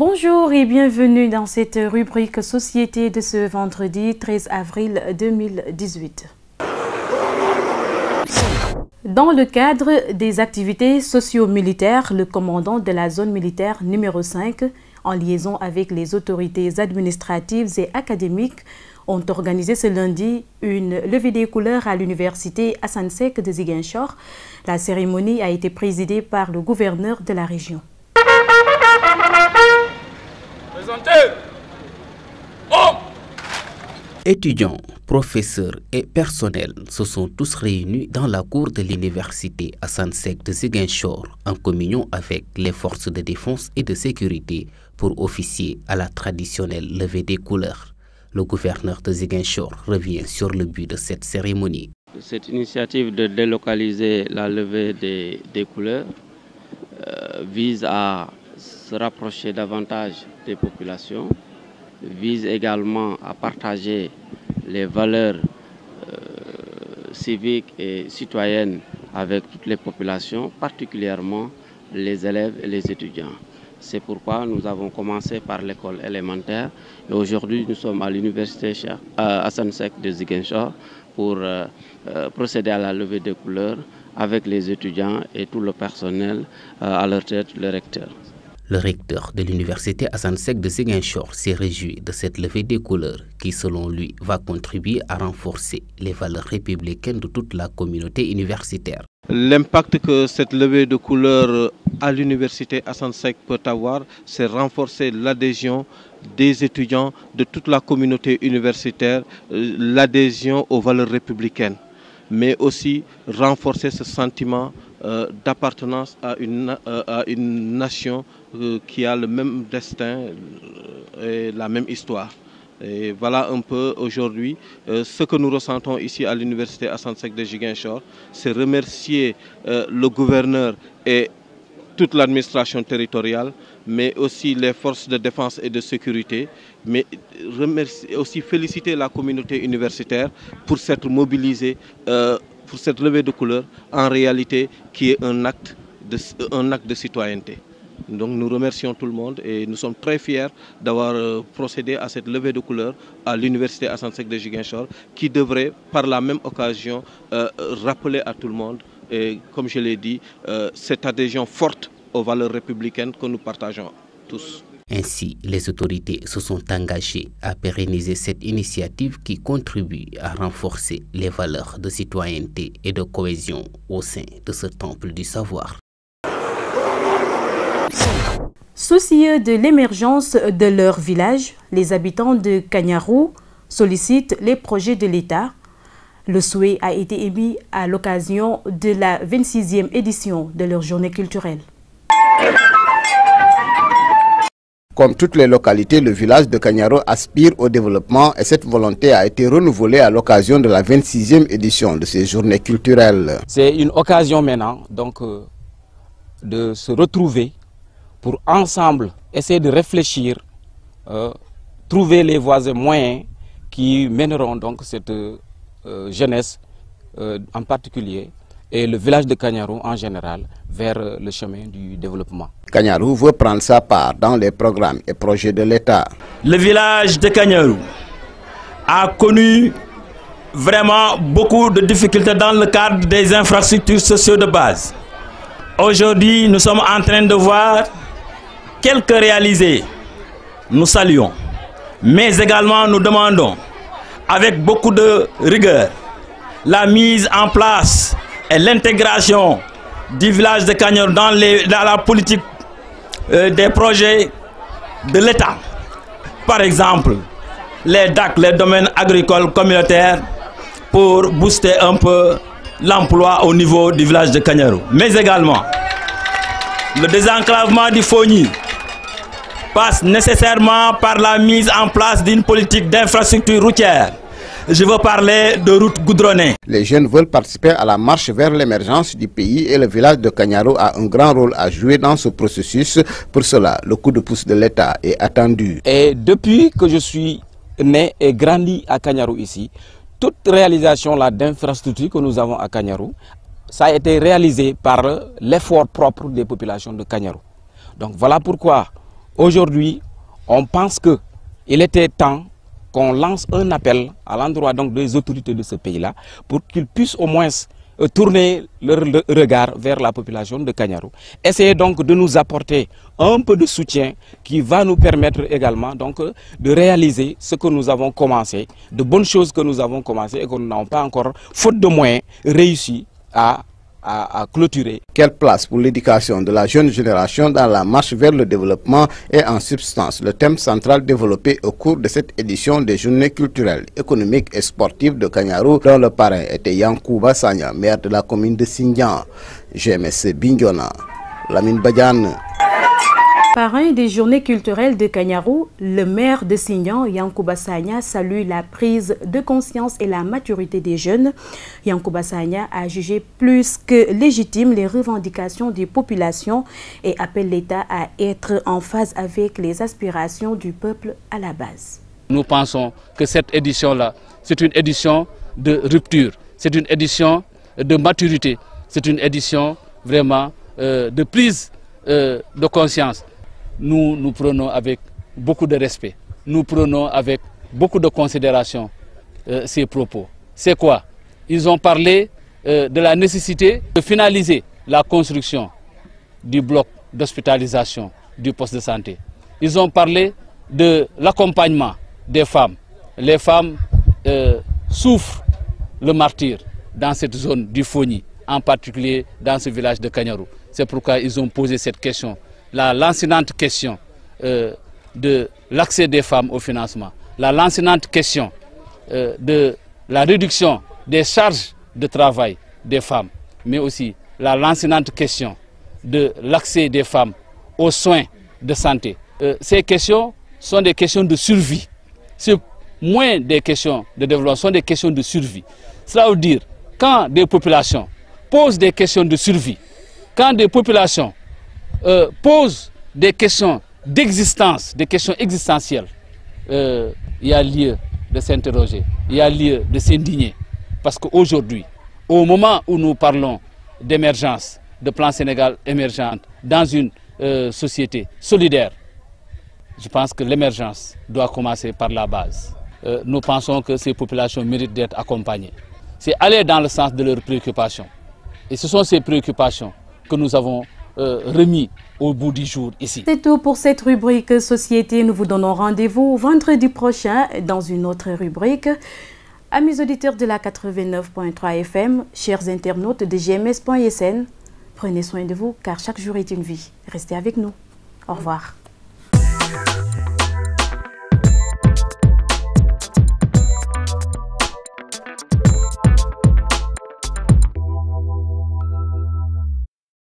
Bonjour et bienvenue dans cette rubrique Société de ce vendredi 13 avril 2018. Dans le cadre des activités socio-militaires, le commandant de la zone militaire numéro 5, en liaison avec les autorités administratives et académiques, ont organisé ce lundi une levée des couleurs à l'université Assane Seck de Ziguinchor. La cérémonie a été présidée par le gouverneur de la région. Étudiants, professeurs et personnels se sont tous réunis dans la cour de l'université Assane Seck de Ziguinchor en communion avec les forces de défense et de sécurité pour officier à la traditionnelle levée des couleurs. Le gouverneur de Ziguinchor revient sur le but de cette cérémonie. Cette initiative de délocaliser la levée des couleurs vise à se rapprocher davantage des populations, vise également à partager les valeurs civiques et citoyennes avec toutes les populations, particulièrement les élèves et les étudiants. C'est pourquoi nous avons commencé par l'école élémentaire et aujourd'hui nous sommes à l'université Assane Seck de Ziguinchor pour procéder à la levée des couleurs avec les étudiants et tout le personnel, à leur tête le recteur. Le recteur de l'université Assane Seck de Ziguinchor s'est réjoui de cette levée des couleurs qui, selon lui, va contribuer à renforcer les valeurs républicaines de toute la communauté universitaire. L'impact que cette levée de couleurs à l'université Assane Seck peut avoir, c'est renforcer l'adhésion des étudiants de toute la communauté universitaire, l'adhésion aux valeurs républicaines, mais aussi renforcer ce sentiment d'appartenance à une nation qui a le même destin et la même histoire. Et voilà un peu aujourd'hui ce que nous ressentons ici à l'université Assane Seck de Ziguinchor, c'est remercier le gouverneur et toute l'administration territoriale, mais aussi les forces de défense et de sécurité, mais aussi féliciter la communauté universitaire pour s'être mobilisée pour cette levée de couleurs, en réalité qui est un acte de citoyenneté. Donc nous remercions tout le monde et nous sommes très fiers d'avoir procédé à cette levée de couleurs à l'université Assane Seck de Ziguinchor qui devrait par la même occasion rappeler à tout le monde, et comme je l'ai dit, cette adhésion forte aux valeurs républicaines que nous partageons tous. Ainsi, les autorités se sont engagées à pérenniser cette initiative qui contribue à renforcer les valeurs de citoyenneté et de cohésion au sein de ce temple du savoir. Soucieux de l'émergence de leur village, les habitants de Kanyarou sollicitent les projets de l'État. Le souhait a été émis à l'occasion de la 26e édition de leur journée culturelle. Comme toutes les localités, le village de Kanyarou aspire au développement et cette volonté a été renouvelée à l'occasion de la 26e édition de ces journées culturelles. C'est une occasion maintenant donc, de se retrouver pour ensemble essayer de réfléchir, trouver les voies et moyens qui mèneront donc cette jeunesse en particulier et le village de Kanyarou en général vers le chemin du développement. Kanyarou veut prendre sa part dans les programmes et projets de l'État. Le village de Kanyarou a connu vraiment beaucoup de difficultés dans le cadre des infrastructures sociales de base. Aujourd'hui, nous sommes en train de voir quelques réalisés. Nous saluons, mais également nous demandons avec beaucoup de rigueur la mise en place et l'intégration du village de Kanyarou dans la politique des projets de l'État. Par exemple, les DAC, les domaines agricoles communautaires, pour booster un peu l'emploi au niveau du village de Kanyarou. Mais également, le désenclavement du Fogny passe nécessairement par la mise en place d'une politique d'infrastructure routière. Je veux parler de routes goudronnées. Les jeunes veulent participer à la marche vers l'émergence du pays et le village de Kanyarou a un grand rôle à jouer dans ce processus. Pour cela, le coup de pouce de l'État est attendu. Et depuis que je suis né et grandi à Kanyarou ici, toute réalisation d'infrastructure que nous avons à Kanyarou, ça a été réalisé par l'effort propre des populations de Kanyarou. Donc voilà pourquoi aujourd'hui, on pense qu'il était temps qu'on lance un appel à l'endroit donc des autorités de ce pays-là pour qu'ils puissent au moins tourner leur regard vers la population de Kagnaru. Essayer donc de nous apporter un peu de soutien qui va nous permettre également donc de réaliser ce que nous avons commencé, de bonnes choses que nous avons commencé et que nous n'avons pas encore, faute de moyens, réussi à clôturer. Quelle place pour l'éducation de la jeune génération dans la marche vers le développement est en substance le thème central développé au cours de cette édition des journées culturelles, économiques et sportives de Kagnaru, dont le parrain était Yankouba Sagna, maire de la commune de Sindian. GMS Bignona, Lamine Badiane. Parrain des journées culturelles de Kagnaru, le maire de Sindian, Yankouba Sagna, salue la prise de conscience et la maturité des jeunes. Yankouba Sagna a jugé plus que légitime les revendications des populations et appelle l'État à être en phase avec les aspirations du peuple à la base. Nous pensons que cette édition-là, c'est une édition de rupture, c'est une édition de maturité, c'est une édition vraiment de prise de conscience. Nous prenons avec beaucoup de respect, nous prenons avec beaucoup de considération ces propos. C'est quoi? Ils ont parlé de la nécessité de finaliser la construction du bloc d'hospitalisation du poste de santé. Ils ont parlé de l'accompagnement des femmes. Les femmes souffrent le martyre dans cette zone du Fogny, en particulier dans ce village de Kagnaru. C'est pourquoi ils ont posé cette question. La lancinante question de l'accès des femmes au financement, la lancinante question de la réduction des charges de travail des femmes, mais aussi la lancinante question de l'accès des femmes aux soins de santé. Ces questions sont des questions de survie. C'est moins des questions de développement, sont des questions de survie. Cela veut dire, quand des populations posent des questions de survie, quand des populations posent des questions d'existence, des questions existentielles, il y a lieu de s'interroger, il y a lieu de s'indigner. Parce qu'aujourd'hui, au moment où nous parlons d'émergence, de plan Sénégal émergente, dans une société solidaire, je pense que l'émergence doit commencer par la base. Nous pensons que ces populations méritent d'être accompagnées. C'est aller dans le sens de leurs préoccupations. Et ce sont ces préoccupations que nous avons remis au bout du jour ici. C'est tout pour cette rubrique Société. Nous vous donnons rendez-vous vendredi prochain dans une autre rubrique. Amis auditeurs de la 89.3 FM, chers internautes de gms.sn, prenez soin de vous car chaque jour est une vie. Restez avec nous. Au revoir.